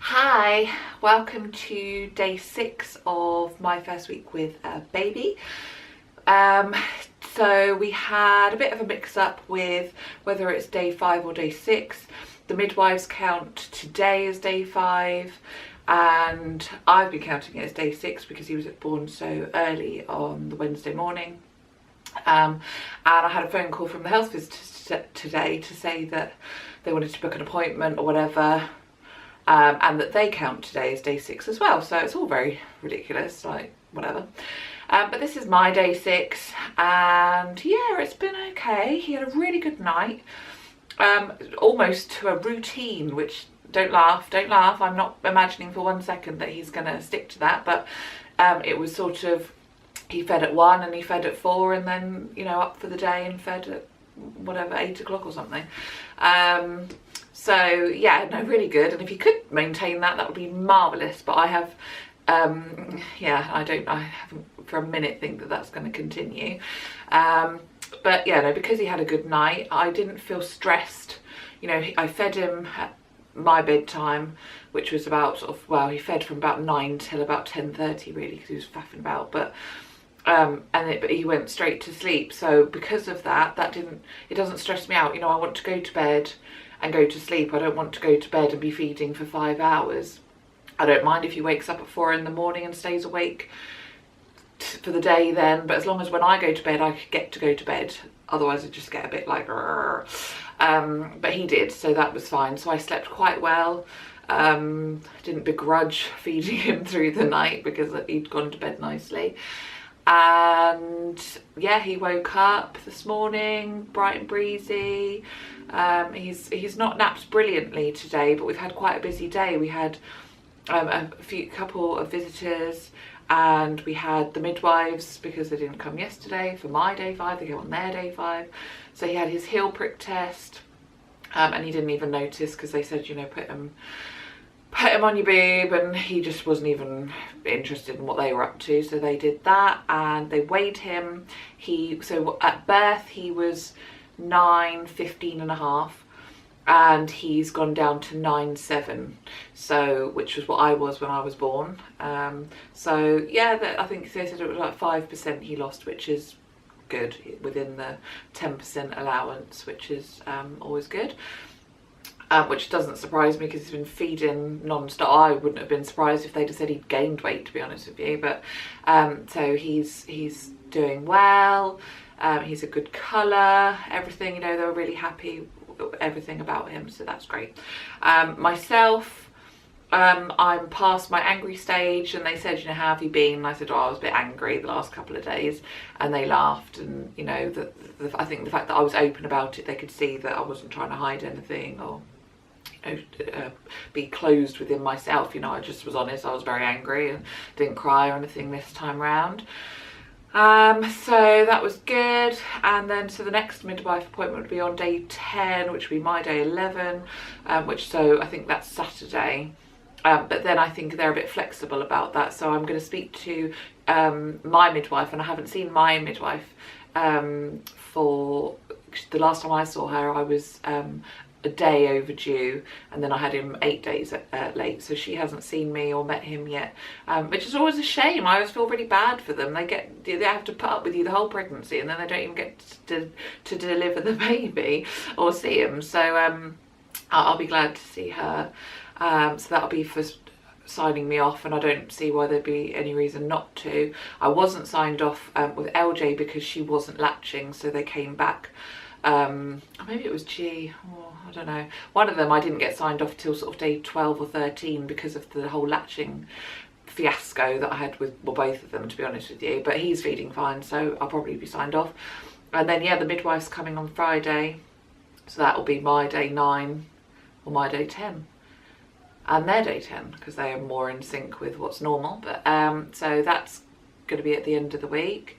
Hi, welcome to day 6 of my first week with a baby. So we had a bit of a mix up with whether it's day 5 or day 6. The midwives count today as day 5 and I've been counting it as day 6 because he was born so early on the Wednesday morning. And I had a phone call from the health visitor today to say that they wanted to book an appointment or whatever. And that they count today as day 6 as well, so it's all very ridiculous, like whatever. But this is my day 6 and yeah, it's been okay. He had a really good night, almost to a routine, which don't laugh, I'm not imagining for 1 second that he's gonna stick to that, but it was sort of, he fed at 1 and he fed at 4 and then, you know, up for the day and fed at whatever, 8 o'clock or something. So yeah, no, really good. And if you could maintain that, that would be marvellous. But I have, yeah, I haven't for a minute think that that's going to continue. But yeah, no, because he had a good night, I didn't feel stressed. You know, I fed him at my bedtime, which was about sort of, well, he fed from about 9 till about 10:30 really, because he was faffing about. But but he went straight to sleep. So because of that, it doesn't stress me out. You know, I want to go to bed and go to sleep. I don't want to go to bed and be feeding for 5 hours. I don't mind if he wakes up at 4 in the morning and stays awake for the day then, but as long as when I go to bed I get to go to bed, otherwise I just get a bit like but he did, so that was fine. So I slept quite well. Didn't begrudge feeding him through the night because he'd gone to bed nicely. And yeah, he woke up this morning bright and breezy. He's not napped brilliantly today, but we've had quite a busy day. We had a couple of visitors and we had the midwives because they didn't come yesterday for my day 5, they go on their day 5. So he had his heel prick test and he didn't even notice because they said, you know, put him on your boob, and he just wasn't even interested in what they were up to. So they did that and they weighed him. So at birth he was 9:15.5 and he's gone down to 9.7, so which was what I was when I was born. So yeah, I think they said it was like 5% he lost, which is good, within the 10% allowance, which is always good. Which doesn't surprise me because he's been feeding non-stop. I wouldn't have been surprised if they'd have said he'd gained weight, to be honest with you. But so he's doing well. He's a good colour, everything, you know, they were really happy with everything about him, so that's great. Myself, I'm past my angry stage, and they said, you know, how have you been? And I said, oh, I was a bit angry the last couple of days, and they laughed. And you know, I think the fact that I was open about it, they could see that I wasn't trying to hide anything or be closed within myself. You know, I just was honest. I was very angry and didn't cry or anything this time round. So that was good. And then so the next midwife appointment would be on day 10, which would be my day 11, so I think that's Saturday. But then I think they're a bit flexible about that, so I'm going to speak to my midwife, and I haven't seen my midwife for the last time I saw her. I was a day overdue, and then I had him 8 days late, so she hasn't seen me or met him yet, which is always a shame. I always feel really bad for them. They have to put up with you the whole pregnancy, and then they don't even get to deliver the baby or see him. So I'll be glad to see her. So that'll be for signing me off, and I don't see why there'd be any reason not to. I wasn't signed off with LJ because she wasn't latching, so they came back. Maybe it was G, I don't know. One of them I didn't get signed off till sort of day 12 or 13 because of the whole latching fiasco that I had with both of them, to be honest with you. But he's feeding fine, so I'll probably be signed off. And then yeah, the midwife's coming on Friday, so that will be my day 9 or my day 10. And their day 10, because they are more in sync with what's normal. But so that's going to be at the end of the week.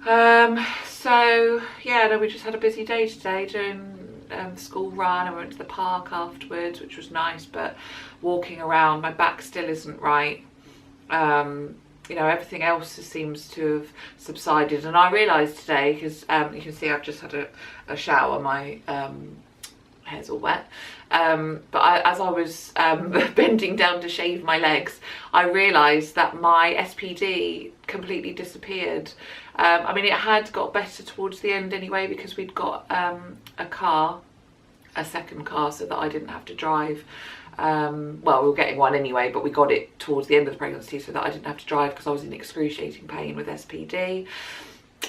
So yeah, no, we just had a busy day today doing the school run, and we went to the park afterwards, which was nice. But walking around, my back still isn't right. You know, everything else seems to have subsided, and I realised today, because you can see I've just had a shower, my hair's all wet. But as I was bending down to shave my legs, I realised that my SPD completely disappeared. I mean, it had got better towards the end anyway, because we'd got a second car, so that I didn't have to drive. Well, we were getting one anyway, but we got it towards the end of the pregnancy so that I didn't have to drive, because I was in excruciating pain with SPD.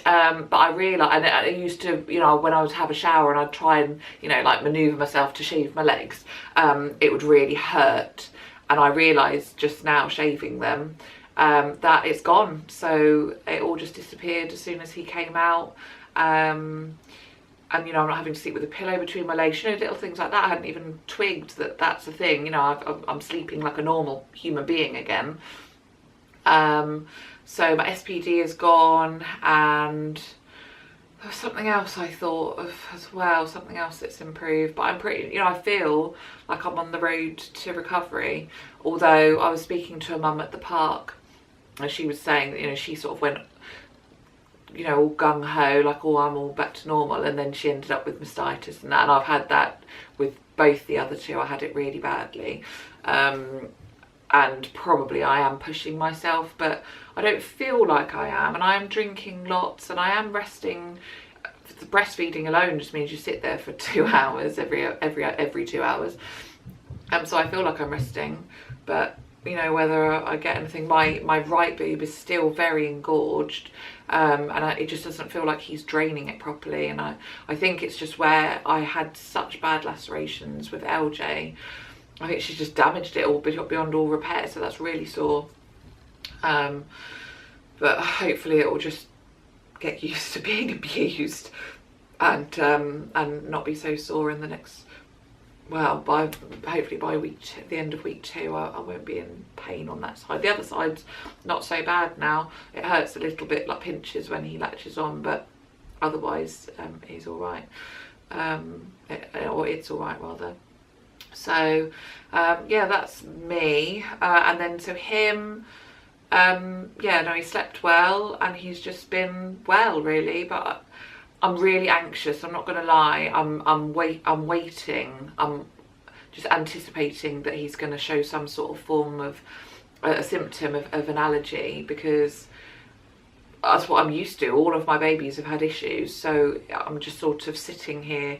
But I realised, and I used to, you know, when I would have a shower and I'd try and, you know, like manoeuvre myself to shave my legs, it would really hurt. And I realised just now shaving them that it's gone. So it all just disappeared as soon as he came out. And, you know, I'm not having to sleep with a pillow between my legs, you know, little things like that. I hadn't even twigged that that's a thing. You know, I'm sleeping like a normal human being again. So my SPD is gone, and there was something else I thought of as well, something else that's improved. But I'm pretty, you know, I feel like I'm on the road to recovery. Although I was speaking to a mum at the park, and she was saying that, you know, she sort of went, you know, all gung-ho, like, oh, I'm all back to normal, and then she ended up with mastitis and that, and I've had that with both the other two. I had it really badly, and probably I am pushing myself, but I don't feel like I am, and I am drinking lots, and I am resting. The breastfeeding alone just means you sit there for 2 hours every 2 hours, so I feel like I'm resting. But you know, whether I get anything, my right boob is still very engorged, and it just doesn't feel like he's draining it properly. And I think it's just where I had such bad lacerations with LJ. I think she's just damaged it all beyond all repair, so that's really sore. But hopefully it will just get used to being abused, and not be so sore in the next, well, hopefully by the end of week 2, I won't be in pain on that side. The other side's not so bad now. It hurts a little bit, like pinches when he latches on, but otherwise he's all right, or it's all right rather. So yeah, that's me. And then so him, yeah, no, he slept well, and he's just been well, really. But I'm really anxious, I'm not gonna lie. I'm waiting, I'm just anticipating that he's gonna show some sort of form of a symptom of an allergy, because that's what I'm used to. All of my babies have had issues, so I'm just sort of sitting here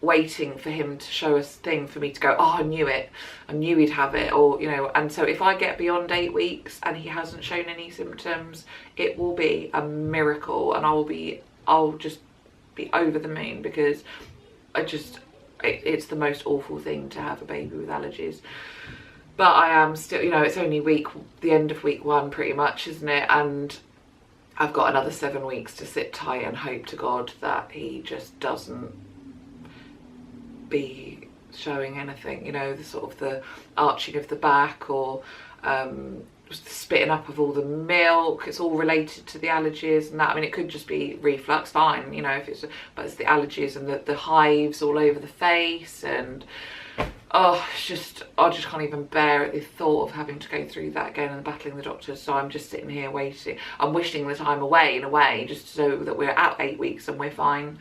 waiting for him to show us thing for me to go, oh, I knew it, I knew he'd have it, or, you know. And so if I get beyond 8 weeks and he hasn't shown any symptoms, it will be a miracle, and I'll just be over the moon, because it's the most awful thing to have a baby with allergies. But I am still, you know, it's only the end of week 1 pretty much, isn't it? And I've got another 7 weeks to sit tight and hope to God that he just doesn't be showing anything, you know, the sort of the arching of the back, or just the spitting up of all the milk. It's all related to the allergies and that. I mean, it could just be reflux, fine, you know, if it's, but it's the allergies and the hives all over the face, and oh, it's just, I just can't even bear it, the thought of having to go through that again and battling the doctors. So I'm just sitting here waiting. I'm wishing the time away, in a way, just so that we're at 8 weeks and we're fine.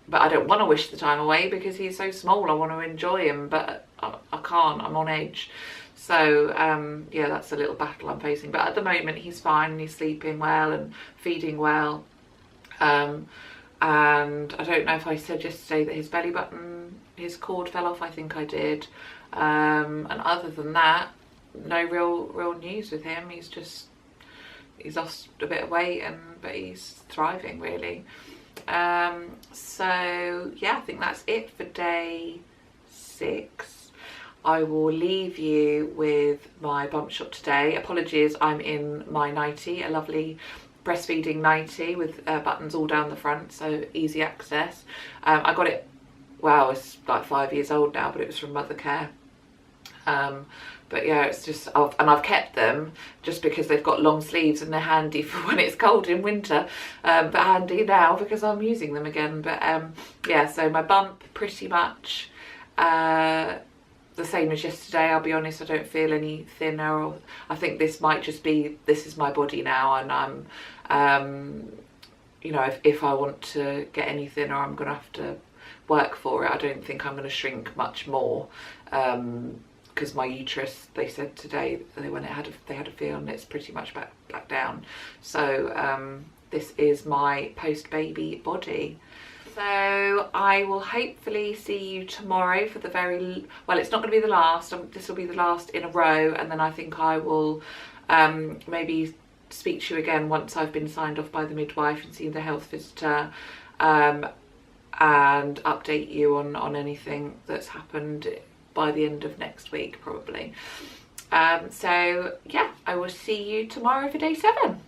But I don't want to wish the time away, because he's so small. I want to enjoy him, but I can't. I'm on edge. So yeah, that's a little battle I'm facing. But at the moment he's fine, and he's sleeping well and feeding well. And I don't know if I said yesterday that his belly button, his cord fell off. I think I did. And other than that, no real news with him. He's lost a bit of weight, but he's thriving, really. So yeah, I think that's it for day 6. I will leave you with my bump shot today. Apologies, I'm in my nightie, a lovely breastfeeding nightie with buttons all down the front, so easy access. I got it, wow, it's like 5 years old now, but it was from Mothercare. But yeah, it's just, and I've kept them just because they've got long sleeves and they're handy for when it's cold in winter, but handy now because I'm using them again. But yeah, so my bump pretty much the same as yesterday. I'll be honest, I don't feel any thinner, or I think this might just be, this is my body now, and I'm you know, if I want to get any thinner, I'm gonna have to work for it. I don't think I'm going to shrink much more, because my uterus, they said today, when they had a feel, and it's pretty much back down. So this is my post-baby body. So I will hopefully see you tomorrow for the well, it's not going to be the last, this will be the last in a row, and then I think I will maybe speak to you again once I've been signed off by the midwife and seen the health visitor, and update you on anything that's happened by the end of next week probably. So yeah, I will see you tomorrow for day 7.